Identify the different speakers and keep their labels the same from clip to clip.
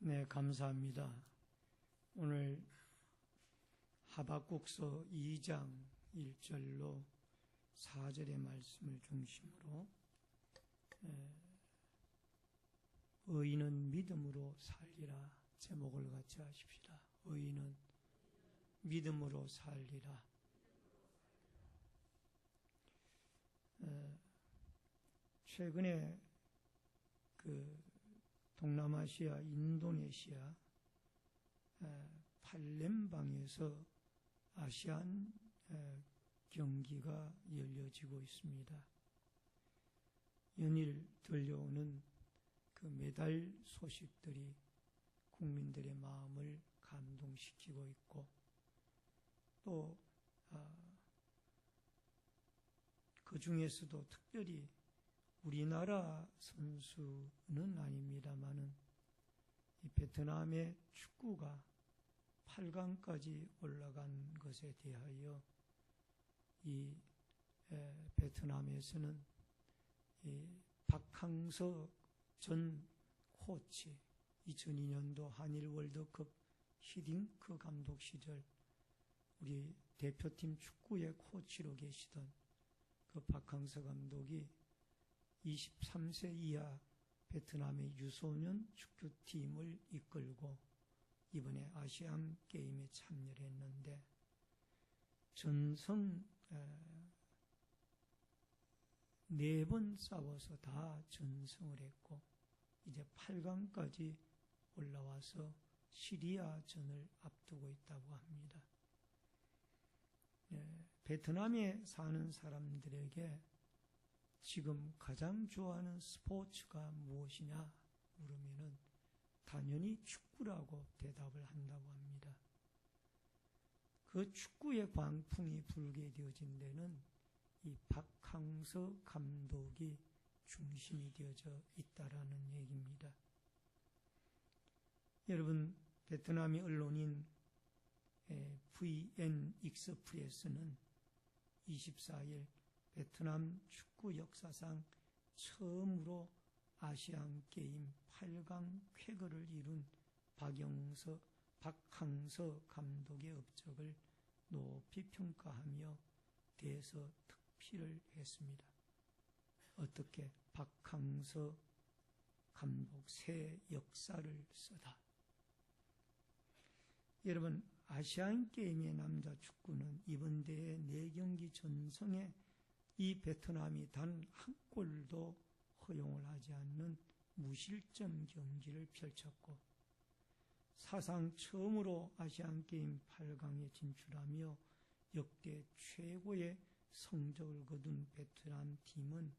Speaker 1: 네, 감사합니다. 오늘 하박국서 2장 1절로 4절의 말씀을 중심으로 의인은 믿음으로 살리라 제목을 같이 하십시다. 의인은 믿음으로 살리라. 최근에 동남아시아, 인도네시아 팔렘방에서 아시안 경기가 열려지고 있습니다. 연일 들려오는 그 메달 소식들이 국민들의 마음을 감동시키고 있고 또 그 중에서도 특별히 우리나라 선수는 아닙니다만은 이 베트남의 축구가 8강까지 올라간 것에 대하여 이 베트남에서는 이 박항서 전 코치 2002년도 한일 월드컵 히딩크 감독 시절 우리 대표팀 축구의 코치로 계시던 그 박항서 감독이 23세 이하 베트남의 유소년 축구팀을 이끌고 이번에 아시안 게임에 참여를 했는데 전성 4번 싸워서 다 전승을 했고 이제 8강까지 올라와서 시리아전을 앞두고 있다고 합니다. 베트남에 사는 사람들에게 지금 가장 좋아하는 스포츠가 무엇이냐 물으면은 당연히 축구라고 대답을 한다고 합니다. 그 축구의 광풍이 불게 되어진 데는 이 박항서 감독이 중심이 되어져 있다라는 얘기입니다. 여러분, 베트남의 언론인 VN 익스프레스는 24일 베트남 축구 역사상 처음으로 아시안 게임 8강 쾌거를 이룬 박항서 감독의 업적을 높이 평가하며 대서특필을 했습니다. 어떻게 박항서 감독 새 역사를 쓰다. 여러분, 아시안 게임의 남자 축구는 이번 대회 4경기 전성에 이 베트남이 단 한 골도 허용을 하지 않는 무실점 경기를 펼쳤고 사상 처음으로 아시안게임 8강에 진출하며 역대 최고의 성적을 거둔 베트남 팀은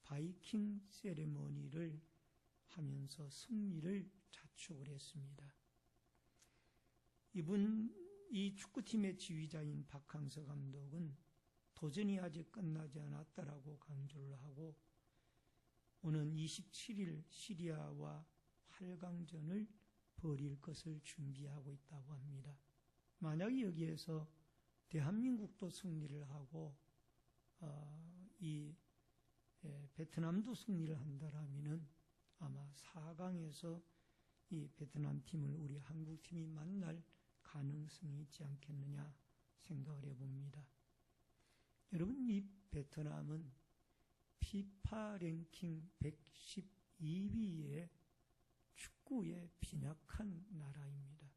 Speaker 1: 바이킹 세레머니를 하면서 승리를 자축을 했습니다. 이 축구팀의 지휘자인 박항서 감독은 도전이 아직 끝나지 않았다라고 강조를 하고 오는 27일 시리아와 8강전을 벌일 것을 준비하고 있다고 합니다. 만약에 여기에서 대한민국도 승리를 하고 베트남도 승리를 한다라면은 아마 4강에서 이 베트남 팀을 우리 한국 팀이 만날 가능성이 있지 않겠느냐 생각을 해봅니다. 여러분, 이 베트남은 피파 랭킹 112위의 축구에 빈약한 나라입니다.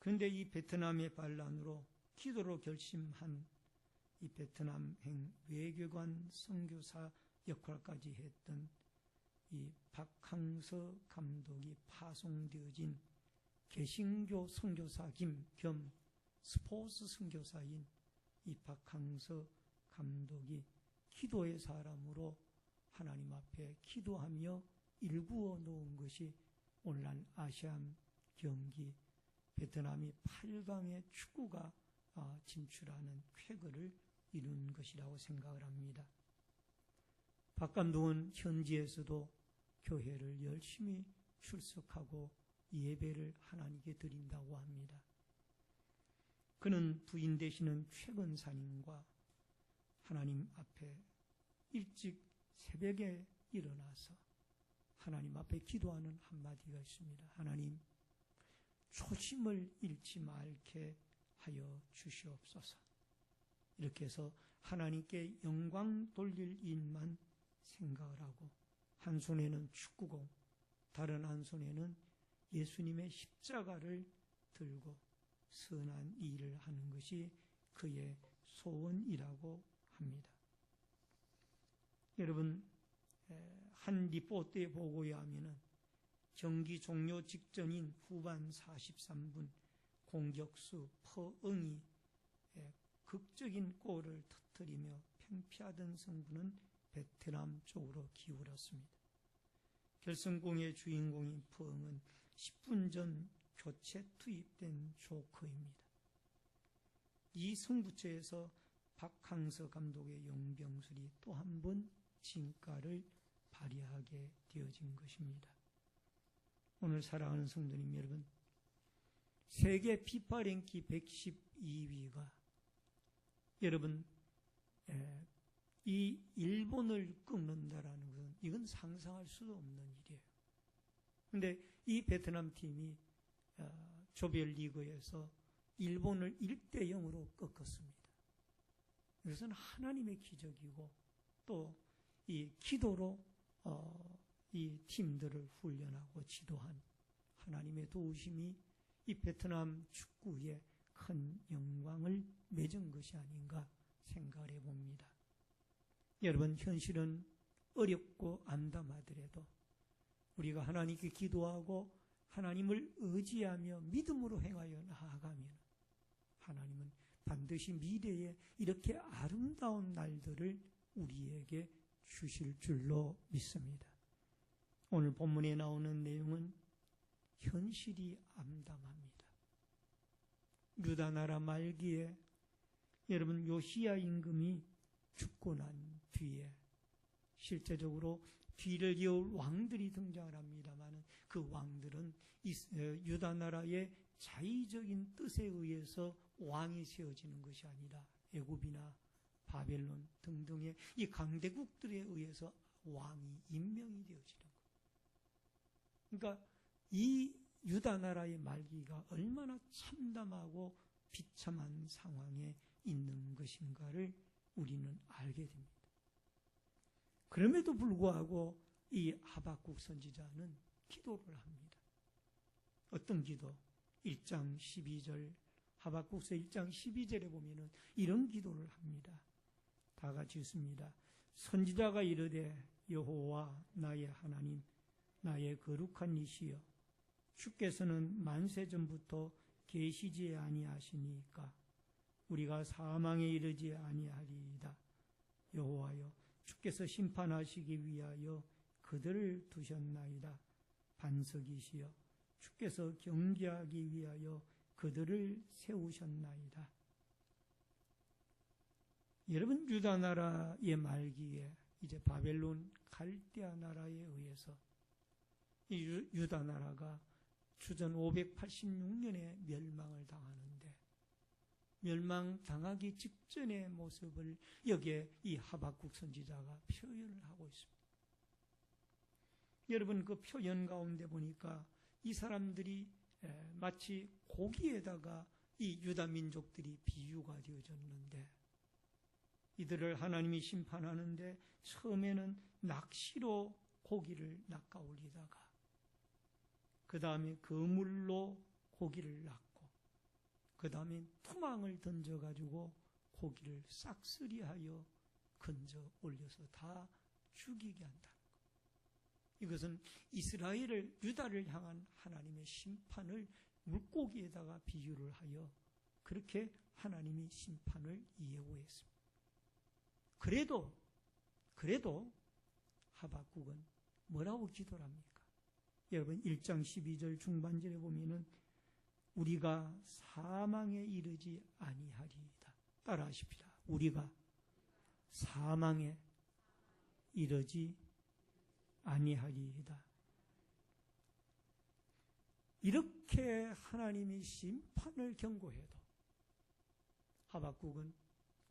Speaker 1: 그런데 이 베트남의 반란으로 기도로 결심한 이 베트남행 외교관 선교사 역할까지 했던 이 박항서 감독이 파송되어진 개신교 선교사 겸 스포츠 선교사인 이 박항서 감독이 기도의 사람으로 하나님 앞에 기도하며 일구어 놓은 것이 오늘날 아시안 경기 베트남이 8강의 축구가 진출하는 쾌거를 이룬 것이라고 생각을 합니다. 박 감독은 현지에서도 교회를 열심히 출석하고 예배를 하나님께 드린다고 합니다. 그는 부인 되시는 최건사님과 하나님 앞에 일찍 새벽에 일어나서 하나님 앞에 기도하는 한마디가 있습니다. 하나님, 초심을 잃지 말게 하여 주시옵소서. 이렇게 해서 하나님께 영광 돌릴 일만 생각을 하고, 한 손에는 축구공, 다른 한 손에는 예수님의 십자가를 들고 선한 일을 하는 것이 그의 소원이라고 합니다. 여러분, 한 리포트의 보고에 하면은 경기 종료 직전인 후반 43분 공격수 퍼응이 극적인 골을 터뜨리며 팽피하던 승부는 베트남 쪽으로 기울었습니다. 결승공의 주인공인 퍼응은 10분 전 교체 투입된 조커입니다. 이 승부처에서 박항서 감독의 용병술이 또 한 번 진가를 발휘하게 되어진 것입니다. 오늘 사랑하는 성도님 여러분, 세계 피파 랭킹 112위가 여러분 이 일본을 꺾는다라는 것은 이건 상상할 수도 없는 일이에요. 그런데 이 베트남 팀이 조별리그에서 일본을 1대0으로 꺾었습니다. 이것은 하나님의 기적이고 또 이 기도로 이 팀들을 훈련하고 지도한 하나님의 도우심이 이 베트남 축구에 큰 영광을 맺은 것이 아닌가 생각해 봅니다. 여러분, 현실은 어렵고 암담하더라도 우리가 하나님께 기도하고 하나님을 의지하며 믿음으로 행하여 나아가면 하나님은 반드시 미래에 이렇게 아름다운 날들을 우리에게 주실 줄로 믿습니다. 오늘 본문에 나오는 내용은 현실이 암담합니다. 유다 나라 말기에 여러분 요시야 임금이 죽고 난 뒤에 실제적으로 뒤를 이을 왕들이 등장을 합니다만 그 왕들은 유다 나라의 자의적인 뜻에 의해서 왕이 세워지는 것이 아니라 애굽이나 바벨론 등등의 이 강대국들에 의해서 왕이 임명이 되어지는 거예요. 그러니까 이 유다 나라의 말기가 얼마나 참담하고 비참한 상황에 있는 것인가를 우리는 알게 됩니다. 그럼에도 불구하고 이 하박국 선지자는 기도를 합니다. 어떤 기도? 1장 12절, 하박국서 1장 12절에 보면은 이런 기도를 합니다. 다 같이 읽습니다. 선지자가 이르되 여호와 나의 하나님, 나의 거룩한 이시여, 주께서는 만세 전부터 계시지 아니하시니까 우리가 사망에 이르지 아니하리이다. 여호와여, 주께서 심판하시기 위하여 그들을 두셨나이다. 반석이시여, 주께서 경계하기 위하여 그들을 세우셨나이다. 여러분, 유다 나라의 말기에 이제 바벨론 갈대아 나라에 의해서 이 유다 나라가 주전 586년에 멸망을 당하는데, 멸망당하기 직전의 모습을 여기에 이 하박국 선지자가 표현을 하고 있습니다. 여러분, 그 표현 가운데 보니까 이 사람들이 마치 고기에다가 이 유다 민족들이 비유가 되어졌는데, 이들을 하나님이 심판하는데 처음에는 낚시로 고기를 낚아 올리다가 그 다음에 그물로 고기를 낚고 그 다음에 투망을 던져가지고 고기를 싹쓸이하여 건져 올려서 다 죽이게 한다는 것. 이것은 이스라엘을, 유다를 향한 하나님의 심판을 물고기에다가 비유를 하여 그렇게 하나님이 심판을 예고했습니다. 그래도 하박국은 뭐라고 기도를 합니까? 여러분, 1장 12절 중반절에 보면은 우리가 사망에 이르지 아니하리이다. 따라하십시다. 우리가 사망에 이르지 아니하리이다. 이렇게 하나님이 심판을 경고해도 하박국은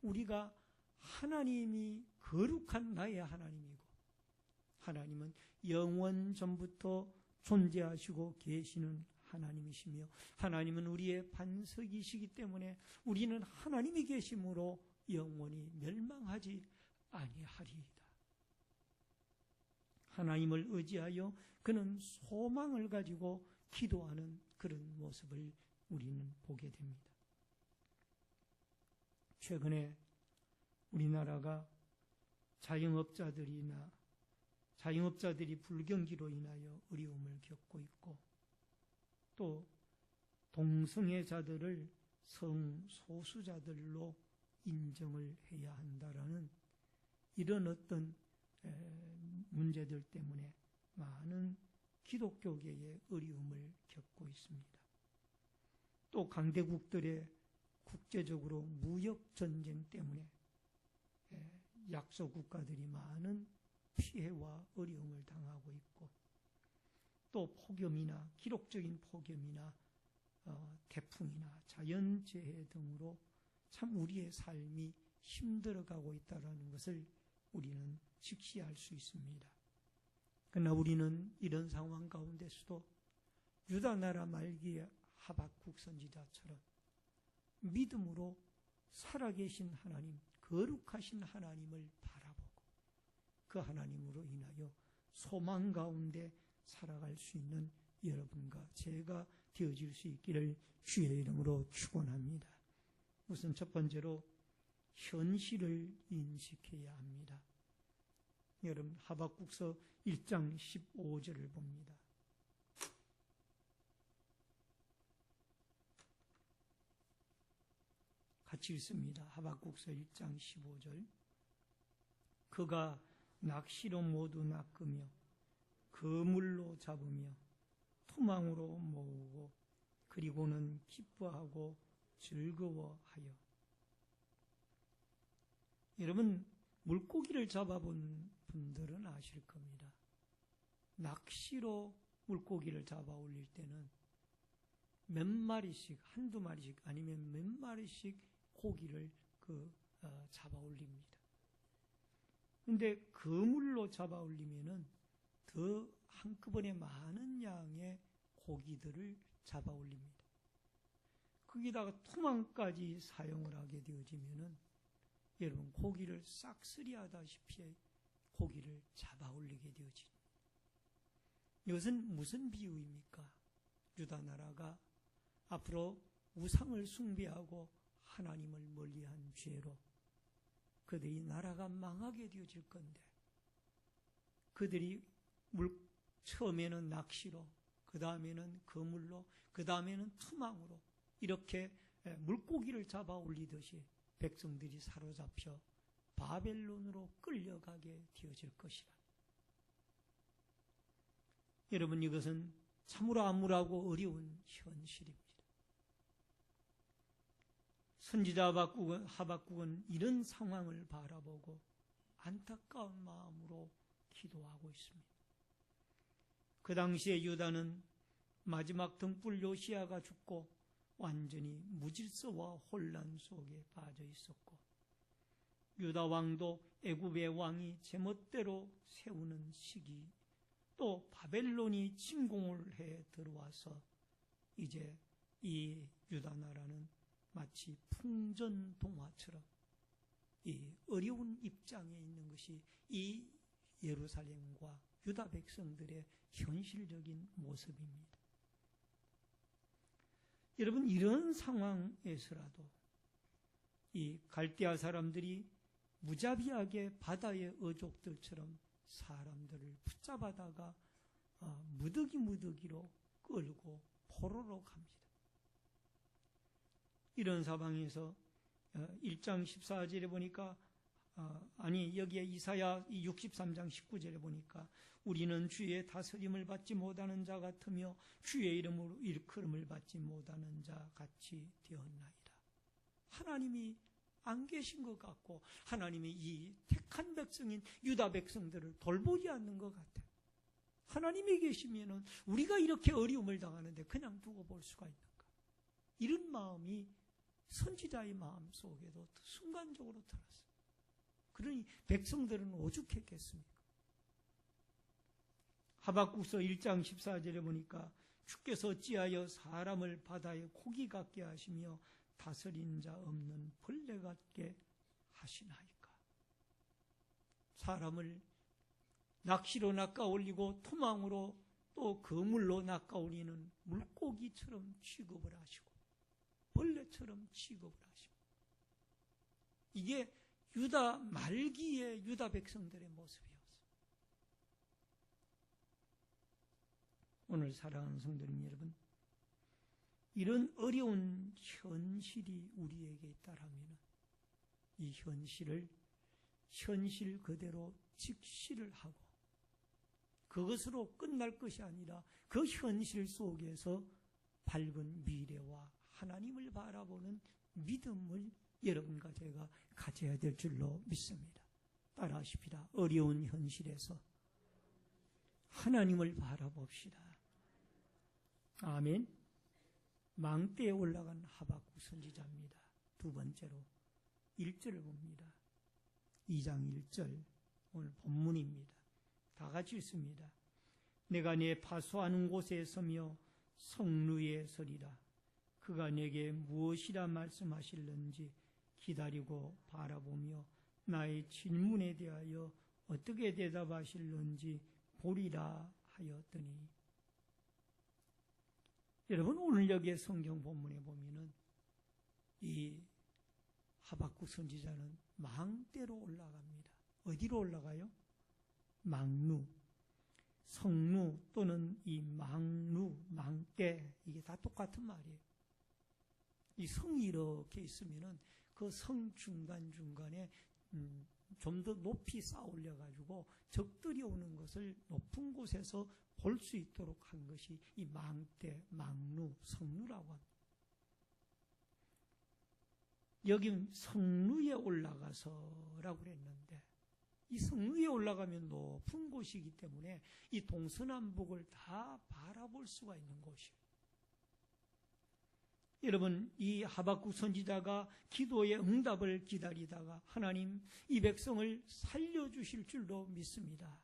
Speaker 1: 우리가 하나님이 거룩한 나의 하나님이고 하나님은 영원 전부터 존재하시고 계시는 하나님이시며 하나님은 우리의 반석이시기 때문에 우리는 하나님이 계심으로 영원히 멸망하지 아니하리이다. 하나님을 의지하여 그는 소망을 가지고 기도하는 그런 모습을 우리는 보게 됩니다. 최근에 우리나라가 자영업자들이 불경기로 인하여 어려움을 겪고 있고 또 동성애자들을 성소수자들로 인정을 해야 한다라는 이런 어떤 문제들 때문에 많은 기독교계의 어려움을 겪고 있습니다. 또 강대국들의 국제적으로 무역전쟁 때문에 약소 국가들이 많은 피해와 어려움을 당하고 있고 또 폭염이나 기록적인 폭염이나 태풍이나 자연재해 등으로 참 우리의 삶이 힘들어가고 있다는 것을 우리는 직시할 수 있습니다. 그러나 우리는 이런 상황 가운데서도 유다 나라 말기의 하박국 선지자처럼 믿음으로 살아계신 하나님, 거룩하신 하나님을 바라보고 그 하나님으로 인하여 소망 가운데 살아갈 수 있는 여러분과 제가 되어질 수 있기를 주의 이름으로 축원합니다. 우선 첫 번째로 현실을 인식해야 합니다. 여러분 하박국서 1장 15절을 봅니다. 같이 읽습니다. 하박국서 1장 15절. 그가 낚시로 모두 낚으며 그물로 잡으며 토망으로 모으고 그리고는 기뻐하고 즐거워하여. 여러분 물고기를 잡아본 분들은 아실 겁니다. 낚시로 물고기를 잡아 올릴 때는 몇 마리씩, 한두 마리씩 아니면 몇 마리씩 고기를 잡아 올립니다. 근데 그물로 잡아 올리면은 더 한꺼번에 많은 양의 고기들을 잡아 올립니다. 거기다가 토망까지 사용을 하게 되어지면은 여러분 고기를 싹쓸이 하다시피 고기를 잡아 올리게 되어집니다. 이것은 무슨 비유입니까? 유다 나라가 앞으로 우상을 숭배하고 하나님을 멀리한 죄로 그들이 나라가 망하게 되어질 건데 그들이 처음에는 낚시로, 그 다음에는 그물로, 그 다음에는 투망으로 이렇게 물고기를 잡아 올리듯이 백성들이 사로잡혀 바벨론으로 끌려가게 되어질 것이라. 여러분 이것은 참으로 암울하고 어려운 현실입니다. 선지자 하박국은 이런 상황을 바라보고 안타까운 마음으로 기도하고 있습니다. 그 당시에 유다는 마지막 등불 요시야가 죽고 완전히 무질서와 혼란 속에 빠져 있었고 유다 왕도 애굽의 왕이 제멋대로 세우는 시기 또 바벨론이 침공을 해 들어와서 이제 이 유다 나라는 마치 풍전동화처럼 이 어려운 입장에 있는 것이 이 예루살렘과 유다 백성들의 현실적인 모습입니다. 여러분 이런 상황에서라도 이 갈대아 사람들이 무자비하게 바다의 어족들처럼 사람들을 붙잡아다가 무더기로 끌고 포로로 갑니다. 이런 상황에서 1장 14절에 보니까 여기에 이사야 63장 19절에 보니까 우리는 주의 다스림을 받지 못하는 자 같으며 주의 이름으로 일컬음을 받지 못하는 자 같이 되었나이다. 하나님이 안 계신 것 같고 하나님이 이 택한 백성인 유다 백성들을 돌보지 않는 것 같아요. 하나님이 계시면은 우리가 이렇게 어려움을 당하는데 그냥 두고 볼 수가 있는가? 이런 마음이 선지자의 마음 속에도 순간적으로 들었어요. 그러니 백성들은 오죽했겠습니까? 하박국서 1장 14절에 보니까 주께서 어찌하여 사람을 바다의 고기 같게 하시며 다스린 자 없는 벌레 같게 하시나이까. 사람을 낚시로 낚아올리고 토망으로 또 그물로 낚아올리는 물고기처럼 취급을 하시고 벌레처럼 취급을 하시고, 이게 유다 말기의 유다 백성들의 모습이었어요. 오늘 사랑하는 성도님 여러분, 이런 어려운 현실이 우리에게 있다라면 이 현실을 현실 그대로 직시를 하고 그것으로 끝날 것이 아니라 그 현실 속에서 밝은 미래와 하나님을 바라보는 믿음을 여러분과 제가 가져야 될 줄로 믿습니다. 따라하십시다. 어려운 현실에서 하나님을 바라봅시다. 아멘. 망대에 올라간 하박국 선지자입니다. 두 번째로 1절을 봅니다. 2장 1절 오늘 본문입니다. 다 같이 읽습니다. 내가 내 파수하는 곳에 서며 성루에 서리라. 그가 내게 무엇이라 말씀하실는지 기다리고 바라보며 나의 질문에 대하여 어떻게 대답하실는지 보리라 하였더니, 여러분 오늘 여기에 성경 본문에 보면은 이 하박국 선지자는 망대로 올라갑니다. 어디로 올라가요? 망루, 성루 또는 이 망루, 망대, 이게 다 똑같은 말이에요. 이 성이 이렇게 있으면은 그 성 중간중간에 좀 더 높이 쌓아 올려가지고 적들이 오는 것을 높은 곳에서 볼 수 있도록 한 것이 이 망대, 망루, 성루라고 합니다. 여기 성루에 올라가서라고 그랬는데, 이 성루에 올라가면 높은 곳이기 때문에 이 동서남북을 다 바라볼 수가 있는 곳이에요. 여러분, 이 하박국 선지자가 기도의 응답을 기다리다가 하나님 이 백성을 살려주실 줄로 믿습니다.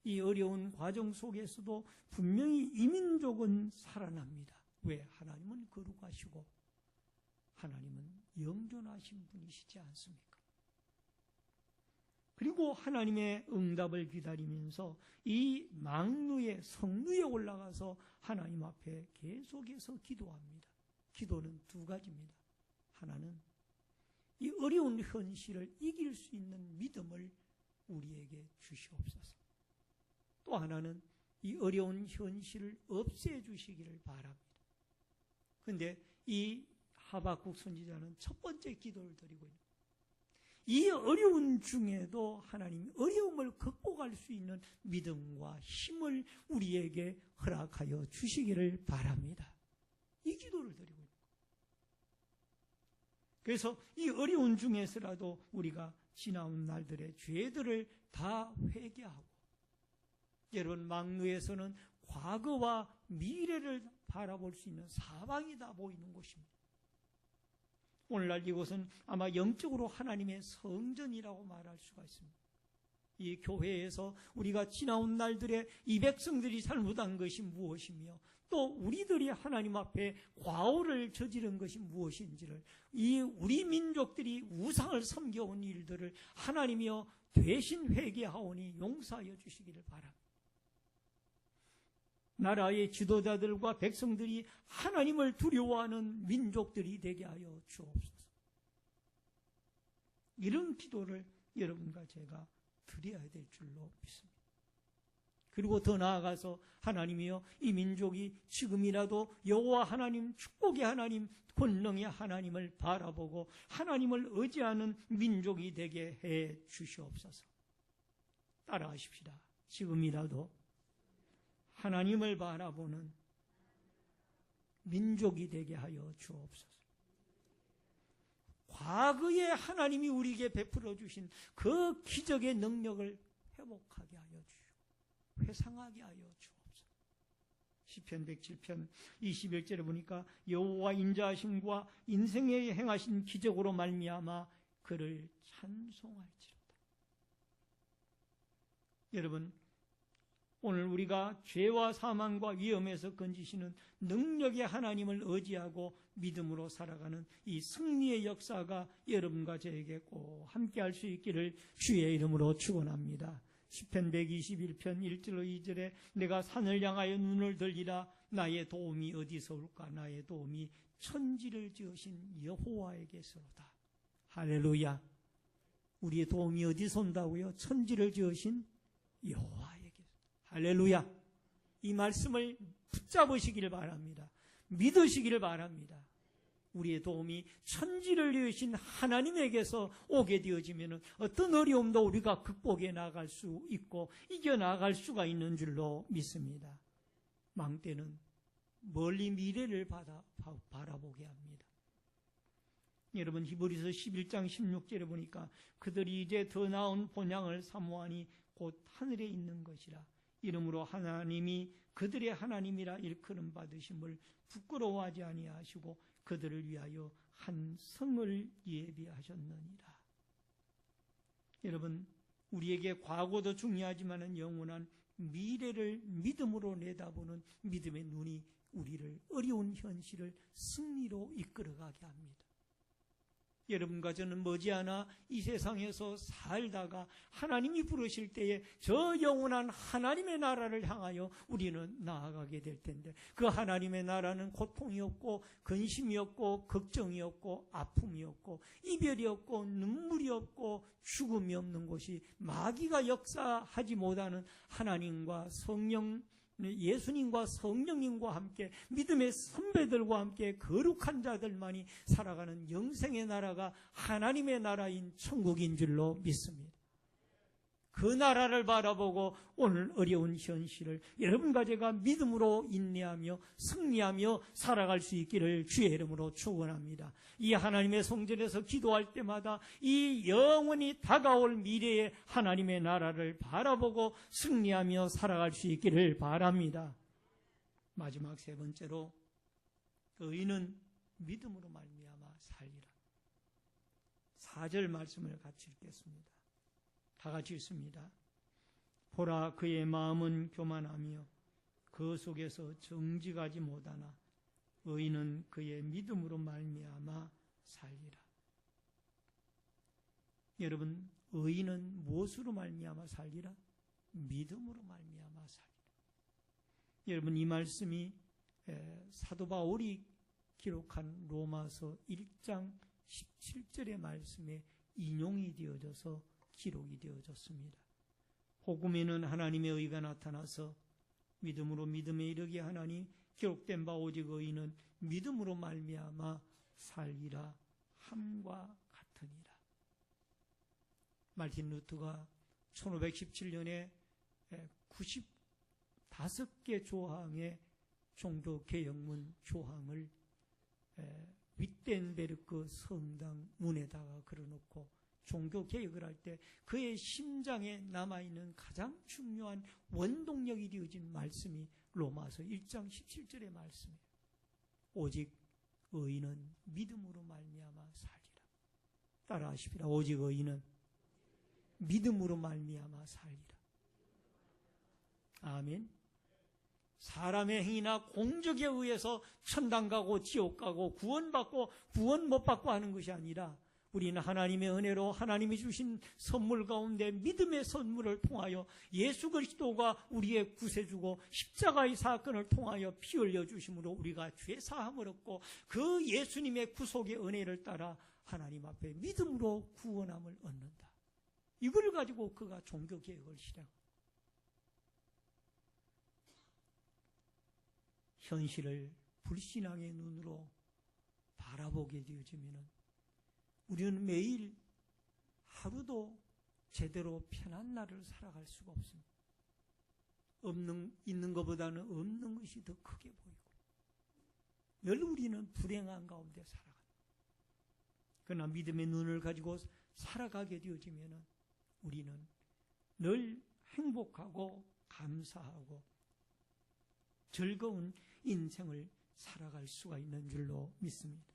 Speaker 1: 이 어려운 과정 속에서도 분명히 이 민족은 살아납니다. 왜? 하나님은 거룩하시고 하나님은 영존하신 분이시지 않습니까? 그리고 하나님의 응답을 기다리면서 이 망루의 성루에 올라가서 하나님 앞에 계속해서 기도합니다. 기도는 두 가지입니다. 하나는 이 어려운 현실을 이길 수 있는 믿음을 우리에게 주시옵소서. 또 하나는 이 어려운 현실을 없애주시기를 바랍니다. 그런데 이 하박국 선지자는 첫 번째 기도를 드리고 있는, 이 어려운 중에도 하나님이 어려움을 극복할 수 있는 믿음과 힘을 우리에게 허락하여 주시기를 바랍니다. 이 기도를 드리고 있는 거예요. 그래서 이 어려운 중에서라도 우리가 지나온 날들의 죄들을 다 회개하고, 여러분 망루에서는 과거와 미래를 바라볼 수 있는 사방이 다 보이는 곳입니다. 오늘날 이곳은 아마 영적으로 하나님의 성전이라고 말할 수가 있습니다. 이 교회에서 우리가 지나온 날들에 이 백성들이 잘못한 것이 무엇이며 또 우리들이 하나님 앞에 과오를 저지른 것이 무엇인지를, 이 우리 민족들이 우상을 섬겨온 일들을 하나님이여 대신 회개하오니 용서하여 주시기를 바랍니다. 나라의 지도자들과 백성들이 하나님을 두려워하는 민족들이 되게 하여 주옵소서. 이런 기도를 여러분과 제가 드려야 될 줄로 믿습니다. 그리고 더 나아가서 하나님이여 이 민족이 지금이라도 여호와 하나님, 축복의 하나님, 권능의 하나님을 바라보고 하나님을 의지하는 민족이 되게 해 주시옵소서. 따라하십시다. 지금이라도 하나님을 바라보는 민족이 되게 하여 주옵소서. 과거에 하나님이 우리에게 베풀어 주신 그 기적의 능력을 회복하게 하여 주시고 회상하게 하여 주옵소서. 시편 107편 21절에 보니까 여호와 인자하심과 인생에 행하신 기적으로 말미암아 그를 찬송할지로다. 여러분, 오늘 우리가 죄와 사망과 위험에서 건지시는 능력의 하나님을 의지하고 믿음으로 살아가는 이 승리의 역사가 여러분과 저에게 꼭 함께할 수 있기를 주의 이름으로 축원합니다. 시편 121편 1절로 2절에 내가 산을 향하여 눈을 들리라. 나의 도움이 어디서 올까? 나의 도움이 천지를 지으신 여호와에게서로다. 할렐루야. 우리의 도움이 어디서 온다고요? 천지를 지으신 여호와에게. 할렐루야. 이 말씀을 붙잡으시기를 바랍니다. 믿으시기를 바랍니다. 우리의 도움이 천지를 지으신 하나님에게서 오게 되어지면 어떤 어려움도 우리가 극복해 나갈 수 있고 이겨나갈 수가 있는 줄로 믿습니다. 망때는 멀리 미래를 바라보게 합니다. 여러분 히브리서 11장 16절에 보니까 그들이 이제 더 나은 본향을 사모하니 곧 하늘에 있는 것이라. 이러므로 하나님이 그들의 하나님이라 일컬음 받으심을 부끄러워하지 아니하시고 그들을 위하여 한 성을 예비하셨느니라. 여러분 우리에게 과거도 중요하지만 영원한 미래를 믿음으로 내다보는 믿음의 눈이 우리를 어려운 현실을 승리로 이끌어가게 합니다. 여러분과 저는 머지않아 이 세상에서 살다가 하나님이 부르실 때에 저 영원한 하나님의 나라를 향하여 우리는 나아가게 될 텐데 그 하나님의 나라는 고통이 없고 근심이 없고 걱정이 없고 아픔이 없고 이별이 없고 눈물이 없고 죽음이 없는 곳이 마귀가 역사하지 못하는 하나님과 성령 예수님과 성령님과 함께 믿음의 선배들과 함께 거룩한 자들만이 살아가는 영생의 나라가 하나님의 나라인 천국인 줄로 믿습니다. 그 나라를 바라보고 오늘 어려운 현실을 여러분과 제가 믿음으로 인내하며 승리하며 살아갈 수 있기를 주의 이름으로 축원합니다. 이 하나님의 성전에서 기도할 때마다 이 영원히 다가올 미래의 하나님의 나라를 바라보고 승리하며 살아갈 수 있기를 바랍니다. 마지막 세 번째로 의인은 믿음으로 말미암아 살리라. 4절 말씀을 같이 읽겠습니다. 다 같이 읽습니다. 보라 그의 마음은 교만하며 그 속에서 정직하지 못하나 의인은 그의 믿음으로 말미암아 살리라. 여러분 의인은 무엇으로 말미암아 살리라? 믿음으로 말미암아 살리라. 여러분 이 말씀이 사도 바울이 기록한 로마서 1장 17절의 말씀에 인용이 되어져서 기록이 되어졌습니다. 복음에는 하나님의 의가 나타나서 믿음으로 믿음에 이르게 하나니 기록된 바 오직 의인은 믿음으로 말미암아 살리라 함과 같으니라. 말틴 루터가 1517년에 95개 조항의 종교 개혁문 조항을 윗텐베르크 성당 문에다가 걸어놓고 종교 개혁을 할 때 그의 심장에 남아있는 가장 중요한 원동력이 되어진 말씀이 로마서 1장 17절의 말씀이에요. 오직 의인은 믿음으로 말미암아 살리라. 따라하십시다. 오직 의인은 믿음으로 말미암아 살리라. 아멘. 사람의 행위나 공적에 의해서 천당 가고 지옥 가고 구원받고 구원 못 받고 하는 것이 아니라 우리는 하나님의 은혜로 하나님이 주신 선물 가운데 믿음의 선물을 통하여 예수 그리스도가 우리의 구세주고 십자가의 사건을 통하여 피 흘려 주심으로 우리가 죄 사함을 얻고 그 예수님의 구속의 은혜를 따라 하나님 앞에 믿음으로 구원함을 얻는다. 이걸 가지고 그가 종교 개혁을 시작합니다. 현실을 불신앙의 눈으로 바라보게 되어지면 우리는 매일 하루도 제대로 편한 날을 살아갈 수가 없습니다. 있는 것보다는 없는 것이 더 크게 보이고 늘 우리는 불행한 가운데 살아갑니다. 그러나 믿음의 눈을 가지고 살아가게 되어지면 우리는 늘 행복하고 감사하고 즐거운 인생을 살아갈 수가 있는 줄로 믿습니다.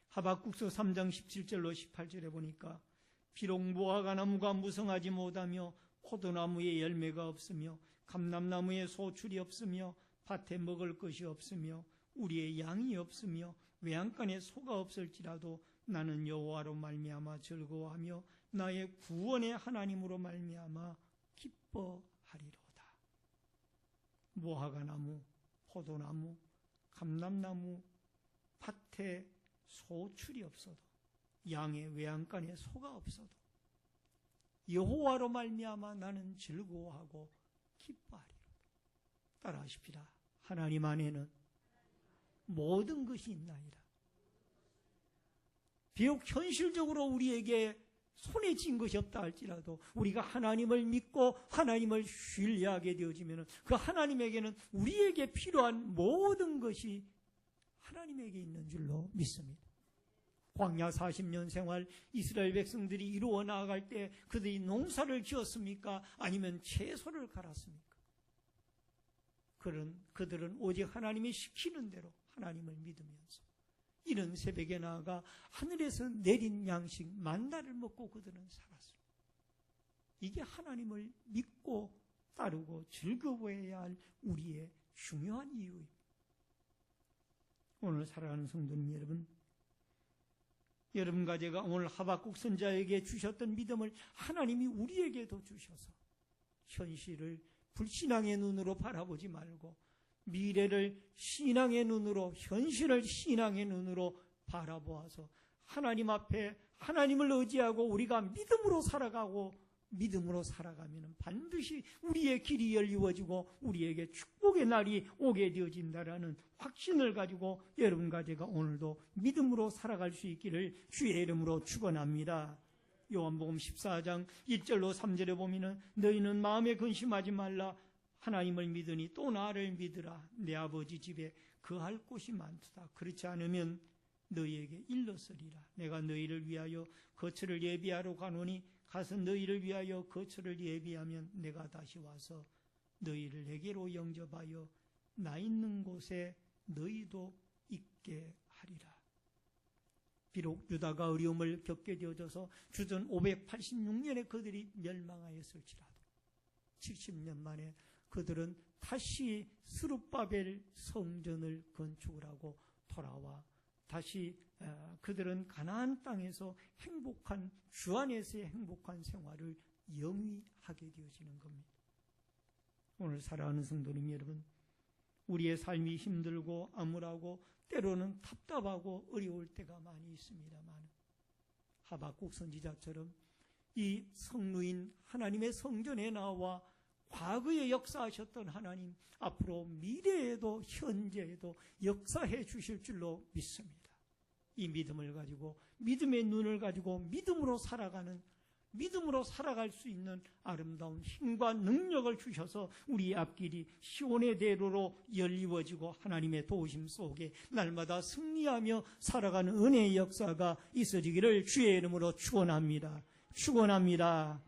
Speaker 1: 하박국서 3장 17절로 18절에 보니까 비록 무화과 나무가 무성하지 못하며 포도나무에 열매가 없으며 감람나무에 소출이 없으며 밭에 먹을 것이 없으며 우리의 양이 없으며 외양간에 소가 없을지라도 나는 여호와로 말미암아 즐거워하며 나의 구원의 하나님으로 말미암아 기뻐하리로다. 무화과나무, 포도나무, 감람나무, 밭에 소출이 없어도 양의 외양간에 소가 없어도 여호와로 말미암아 나는 즐거워하고 기뻐하리로다. 따라하십시다. 하나님 안에는 모든 것이 있나이다. 비록 현실적으로 우리에게 손에 쥔 것이 없다 할지라도 우리가 하나님을 믿고 하나님을 신뢰하게 되어지면 그 하나님에게는 우리에게 필요한 모든 것이 하나님에게 있는 줄로 믿습니다. 광야 40년 생활 이스라엘 백성들이 이루어 나아갈 때 그들이 농사를 지었습니까? 아니면 채소를 갈았습니까? 그들은 오직 하나님이 시키는 대로 하나님을 믿으면서 이른 새벽에 나아가 하늘에서 내린 양식 만나를 먹고 그들은 살았습니다. 이게 하나님을 믿고 따르고 즐거워해야 할 우리의 중요한 이유입니다. 오늘 살아가는 성도님 여러분과 제가 오늘 하박국 선지자에게 주셨던 믿음을 하나님이 우리에게도 주셔서 현실을 불신앙의 눈으로 바라보지 말고 미래를 신앙의 눈으로, 현실을 신앙의 눈으로 바라보아서 하나님 앞에 하나님을 의지하고 우리가 믿음으로 살아가고 믿음으로 살아가면 반드시 우리의 길이 열리워지고 우리에게 축복의 날이 오게 되어진다라는 확신을 가지고 여러분과 제가 오늘도 믿음으로 살아갈 수 있기를 주의 이름으로 축원합니다. 요한복음 14장 1절로 3절에 보면은 너희는 마음에 근심하지 말라. 하나님을 믿으니 또 나를 믿으라. 내 아버지 집에 거할 곳이 많도다. 그렇지 않으면 너희에게 일렀으리라. 내가 너희를 위하여 거처를 예비하러 가노니 가서 너희를 위하여 거처를 예비하면 내가 다시 와서 너희를 내게로 영접하여 나 있는 곳에 너희도 있게 하리라. 비록 유다가 어려움을 겪게 되어져서 주전 586년에 그들이 멸망하였을지라도 70년 만에 그들은 다시 스룹바벨 성전을 건축을 하고 돌아와 다시 그들은 가나안 땅에서 행복한 주 안에서의 행복한 생활을 영위하게 되어지는 겁니다. 오늘 살아가는 성도님 여러분, 우리의 삶이 힘들고 암울하고 때로는 답답하고 어려울 때가 많이 있습니다만 하박국 선지자처럼 이 성루인 하나님의 성전에 나와 과거에 역사하셨던 하나님 앞으로 미래에도 현재에도 역사해 주실 줄로 믿습니다. 이 믿음을 가지고 믿음의 눈을 가지고 믿음으로 살아갈 수 있는 아름다운 힘과 능력을 주셔서 우리의 앞길이 시온의 대로로 열리워지고 하나님의 도우심 속에 날마다 승리하며 살아가는 은혜의 역사가 있어지기를 주의 이름으로 축원합니다. 축원합니다.